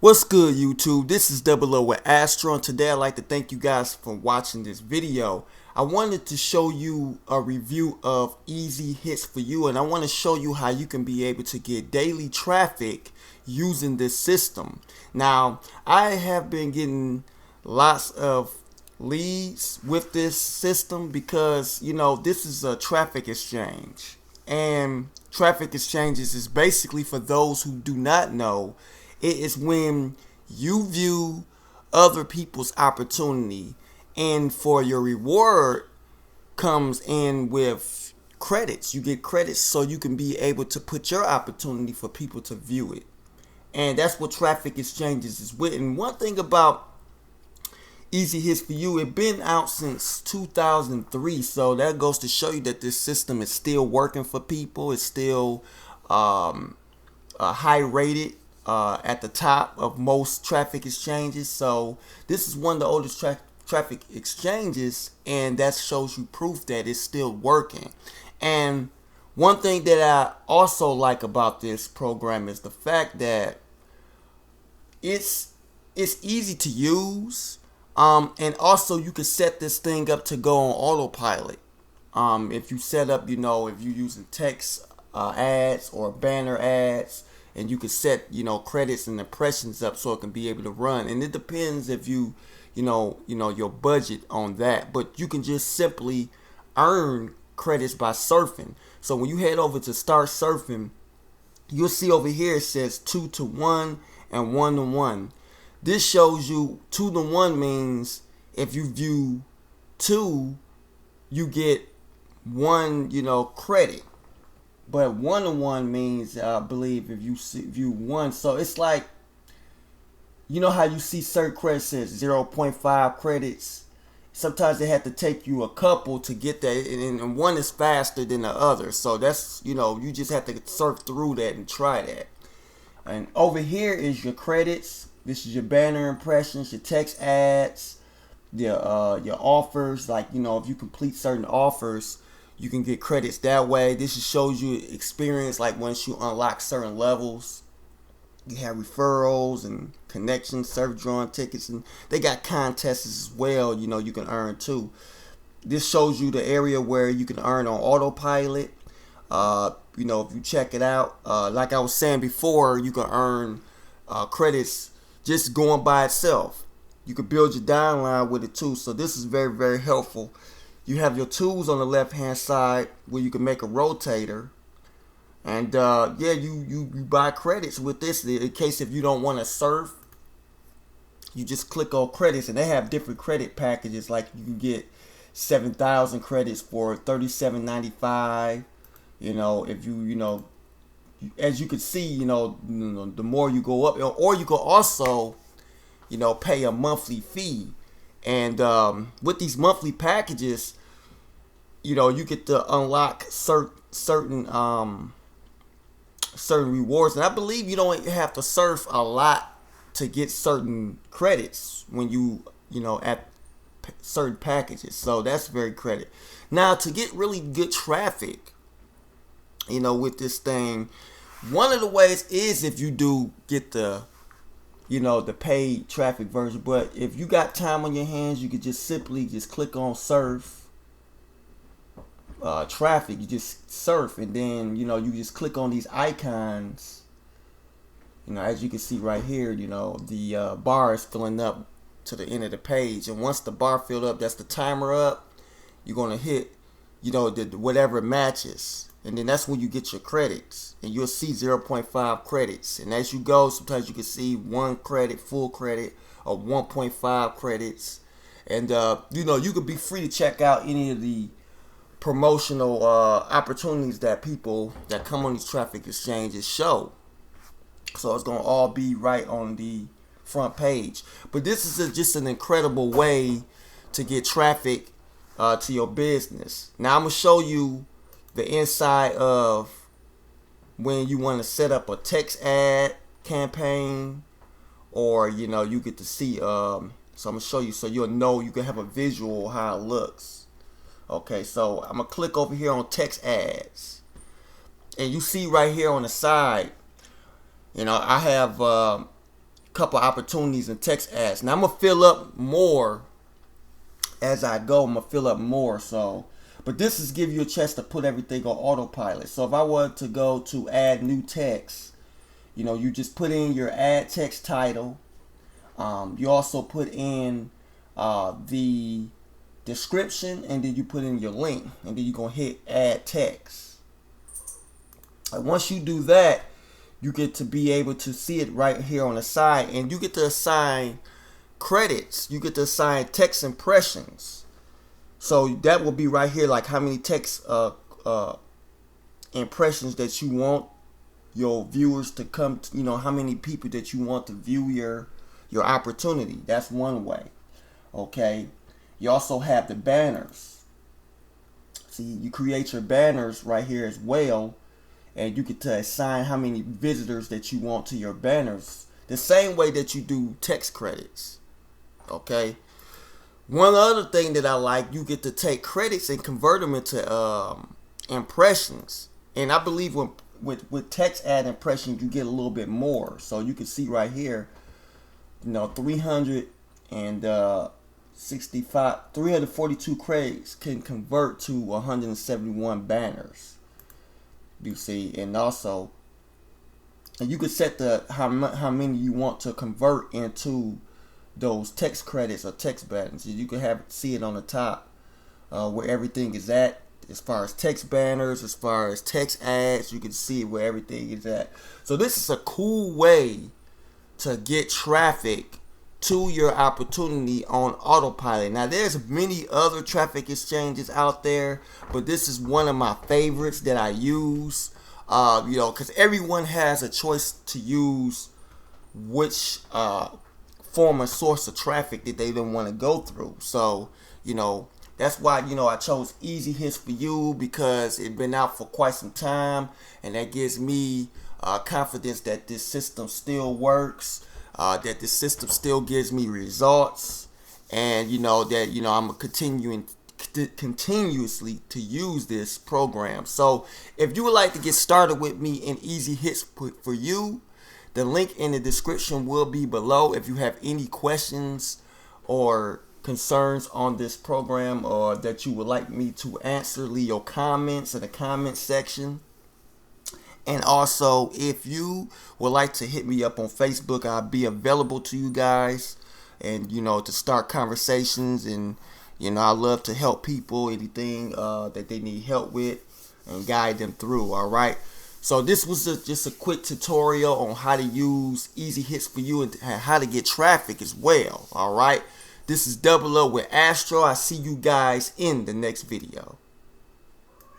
What's good, YouTube? This is Double O with Astro, and today I'd like to thank you guys for watching this video. I wanted to show you a review of Easyhits4u, and I want to show you how you can be able to get daily traffic using this system. Now, I have been getting lots of leads with this system because, this is a traffic exchange. And traffic exchanges is basically, for those who do not know, it is when you view other people's opportunity, and for your reward comes in with credits. You get credits so you can be able to put your opportunity for people to view it. And that's what traffic exchanges is with. And one thing about Easyhits4u, it's been out since 2003, so that goes to show you that this system is still working for people. It's still high rated. At the top of most traffic exchanges. So this is one of the oldest traffic exchanges, and that shows you proof that it's still working. And one thing that I also like about this program is the fact that it's easy to use, and also you can set this thing up to go on autopilot. If you set up, if you're using text ads or banner ads, and you can set, credits and impressions up so it can be able to run. And it depends if you your budget on that. But you can just simply earn credits by surfing. So when you head over to start surfing, you'll see over here it says 2 to 1 and 1 to 1. This shows you 2 to 1 means if you view 2, you get 1, credit. But 1 to 1 means, I believe, if you view 1. So it's like, how you see certain credits says 0.5 credits. Sometimes they have to take you a couple to get that, and one is faster than the other. So that's, you just have to surf through that and try that. And over here is your credits. This is your banner impressions, your text ads, your offers. Like, if you complete certain offers, you can get credits that way. This just shows you experience, like once you unlock certain levels. You have referrals and connections, serve drawing tickets, and they got contests as well, you can earn too. This shows you the area where you can earn on autopilot. If you check it out, like I was saying before, you can earn credits just going by itself. You can build your downline with it too. So this is very, very helpful. You have your tools on the left hand side where you can make a rotator, and you buy credits with this in case if you don't want to surf. You just click on credits, and they have different credit packages. Like you can get 7,000 credits for $37.95. If you as you can see, the more you go up, or you can also pay a monthly fee. And with these monthly packages, you get to unlock certain rewards. And I believe you don't have to surf a lot to get certain credits when you at certain packages. So that's very credit. Now, to get really good traffic, with this thing, one of the ways is if you do get the paid traffic version. But if you got time on your hands, you could just simply click on surf traffic. You just surf, and then you just click on these icons. As you can see right here, the bar is filling up to the end of the page, and once the bar filled up, that's the timer up. You're gonna hit whatever matches, and then that's when you get your credits, and you'll see 0.5 credits. And as you go, sometimes you can see 1 credit, full credit, or 1.5 credits. And you could be free to check out any of the promotional opportunities that people that come on these traffic exchanges show. So it's gonna all be right on the front page. But this is just an incredible way to get traffic to your business. Now I'm gonna show you the inside of when you want to set up a text ad campaign, or you get to see so I'm gonna show you so you'll know, you can have a visual how it looks. Okay, so I'm gonna click over here on text ads, and you see right here on the side, I have couple opportunities in text ads. Now I'm gonna fill up more as I go. I'm gonna fill up more. So, but this is give you a chance to put everything on autopilot. So if I wanted to go to add new text, you know, you just put in your ad text title. You also put in the description, and then you put in your link, and then you're gonna hit add text. And once you do that, you get to be able to see it right here on the side, and you get to assign credits. You get to assign text impressions. So that will be right here, like how many text impressions that you want your viewers to come to, you know, how many people that you want to view your opportunity. That's one way. Okay. You also have the banners. See, you create your banners right here as well, and you get to assign how many visitors that you want to your banners, the same way that you do text credits. Okay. One other thing that I like, you get to take credits and convert them into impressions. And I believe with text ad impressions, you get a little bit more. So you can see right here, you know, 342 credits can convert to 171 banners. You see, and also, and you can set the how many you want to convert into those text credits or text banners. You can see it on the top where everything is at, as far as text banners, as far as text ads. You can see where everything is at. So this is a cool way to get traffic to your opportunity on autopilot. Now there's many other traffic exchanges out there, but this is one of my favorites that I use. You know, because everyone has a choice to use which form or source of traffic that they don't want to go through. So, you know, that's why, you know, I chose Easyhits4u, because it's been out for quite some time, and that gives me confidence that this system still works, that this system still gives me results, and you know that, you know, I'm continuously to use this program. So if you would like to get started with me in Easyhits4u, the link in the description will be below. If you have any questions or concerns on this program, or that you would like me to answer, leave your comments in the comment section. And also, if you would like to hit me up on Facebook, I'll be available to you guys, and you know, to start conversations. And you know, I love to help people, anything that they need help with, and guide them through. All right. So this was just a quick tutorial on how to use Easyhits4u and how to get traffic as well. All right. This is Double Up with Astro. I see you guys in the next video.